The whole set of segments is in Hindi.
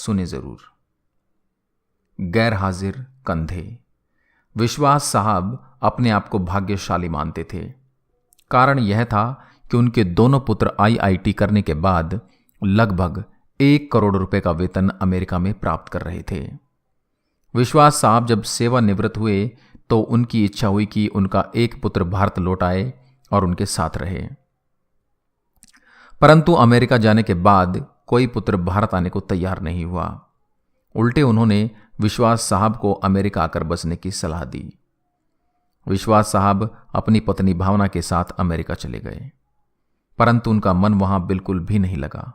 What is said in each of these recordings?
सुने जरूर। गैर हाजिर कंधे। विश्वास साहब अपने आप को भाग्यशाली मानते थे। कारण यह था कि उनके दोनों पुत्र आईआईटी करने के बाद लगभग 1 करोड़ रुपए का वेतन अमेरिका में प्राप्त कर रहे थे। विश्वास साहब जब सेवानिवृत्त हुए तो उनकी इच्छा हुई कि उनका एक पुत्र भारत लौट आए और उनके साथ रहे। परंतु अमेरिका जाने के बाद कोई पुत्र भारत आने को तैयार नहीं हुआ। उल्टे उन्होंने विश्वास साहब को अमेरिका आकर बसने की सलाह दी। विश्वास साहब अपनी पत्नी भावना के साथ अमेरिका चले गए, परंतु उनका मन वहां बिल्कुल भी नहीं लगा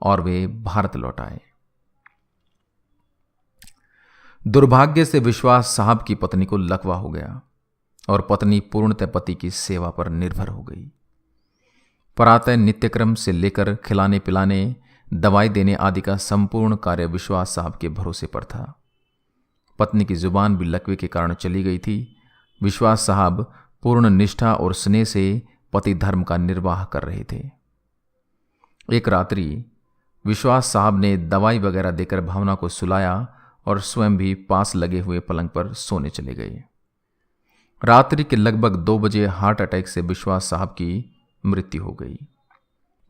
और वे भारत लौट आए। दुर्भाग्य से विश्वास साहब की पत्नी को लकवा हो गया और पत्नी पूर्णतः पति की सेवा पर निर्भर हो गई। प्रातः नित्यक्रम से लेकर खिलाने पिलाने, दवाई देने आदि का संपूर्ण कार्य विश्वास साहब के भरोसे पर था। पत्नी की जुबान भी लकवे के कारण चली गई थी। विश्वास साहब पूर्ण निष्ठा और स्नेह से पति धर्म का निर्वाह कर रहे थे। एक रात्रि विश्वास साहब ने दवाई वगैरह देकर भावना को सुलाया और स्वयं भी पास लगे हुए पलंग पर सोने चले गए। रात्रि के लगभग 2 बजे हार्ट अटैक से विश्वास साहब की मृत्यु हो गई।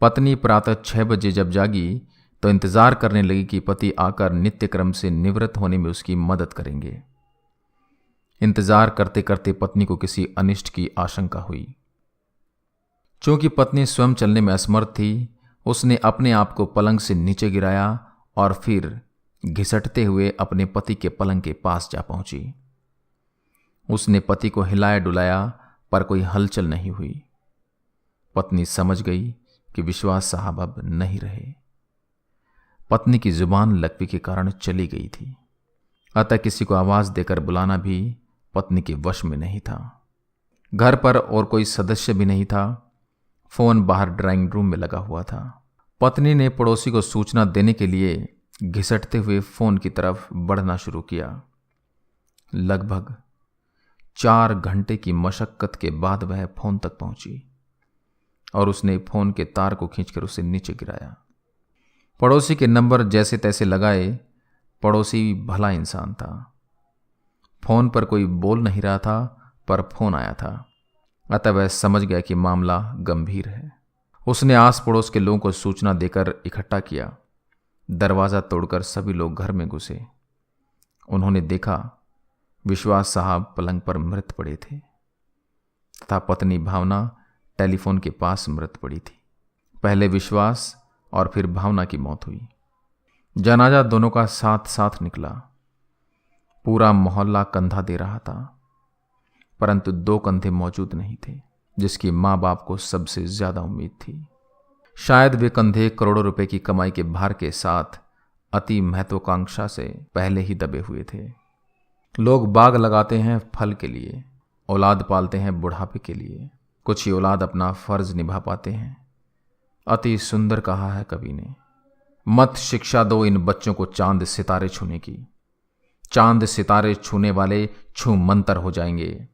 पत्नी प्रातः 6 बजे जब जागी तो इंतजार करने लगी कि पति आकर नित्यक्रम से निवृत्त होने में उसकी मदद करेंगे। इंतजार करते करते पत्नी को किसी अनिष्ट की आशंका हुई। चूंकि पत्नी स्वयं चलने में असमर्थ थी, उसने अपने आप को पलंग से नीचे गिराया और फिर घिसटते हुए अपने पति के पलंग के पास जा पहुंची। उसने पति को हिलाया डुलाया पर कोई हलचल नहीं हुई। पत्नी समझ गई कि विश्वास साहब अब नहीं रहे। पत्नी की जुबान लकवे के कारण चली गई थी, अतः किसी को आवाज देकर बुलाना भी पत्नी के वश में नहीं था। घर पर और कोई सदस्य भी नहीं था। फोन बाहर ड्राइंग रूम में लगा हुआ था। पत्नी ने पड़ोसी को सूचना देने के लिए घिसटते हुए फोन की तरफ बढ़ना शुरू किया। लगभग 4 घंटे की मशक्कत के बाद वह फोन तक पहुंची और उसने फोन के तार को खींचकर उसे नीचे गिराया। पड़ोसी के नंबर जैसे तैसे लगाए। पड़ोसी भला इंसान था। फोन पर कोई बोल नहीं रहा था, पर फोन आया था, अतः वह समझ गया कि मामला गंभीर है। उसने आस पड़ोस के लोगों को सूचना देकर इकट्ठा किया। दरवाजा तोड़कर सभी लोग घर में घुसे। उन्होंने देखा विश्वास साहब पलंग पर मृत पड़े थे तथा पत्नी भावना टेलीफोन के पास मृत पड़ी थी। पहले विश्वास और फिर भावना की मौत हुई। जनाजा दोनों का साथ साथ निकला। पूरा मोहल्ला कंधा दे रहा था, परंतु 2 कंधे मौजूद नहीं थे जिसकी मां बाप को सबसे ज्यादा उम्मीद थी। शायद वे कंधे करोड़ों रुपए की कमाई के भार के साथ अति महत्वाकांक्षा से पहले ही दबे हुए थे। लोग बाग लगाते हैं फल के लिए, औलाद पालते हैं बुढ़ापे के लिए। कुछ ही औलाद अपना फर्ज निभा पाते हैं। अति सुंदर कहा है कवि ने, मत शिक्षा दो इन बच्चों को चांद सितारे छूने की। चांद सितारे छूने वाले छू मंतर हो जाएंगे।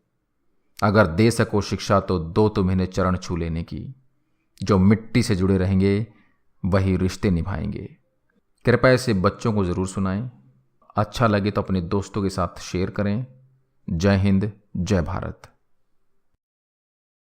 अगर दे सको शिक्षा तो दो तुम इन्हें चरण छू लेने की। जो मिट्टी से जुड़े रहेंगे वही रिश्ते निभाएंगे। कृपया इसे बच्चों को जरूर सुनाएं। अच्छा लगे तो अपने दोस्तों के साथ शेयर करें। जय हिंद, जय भारत।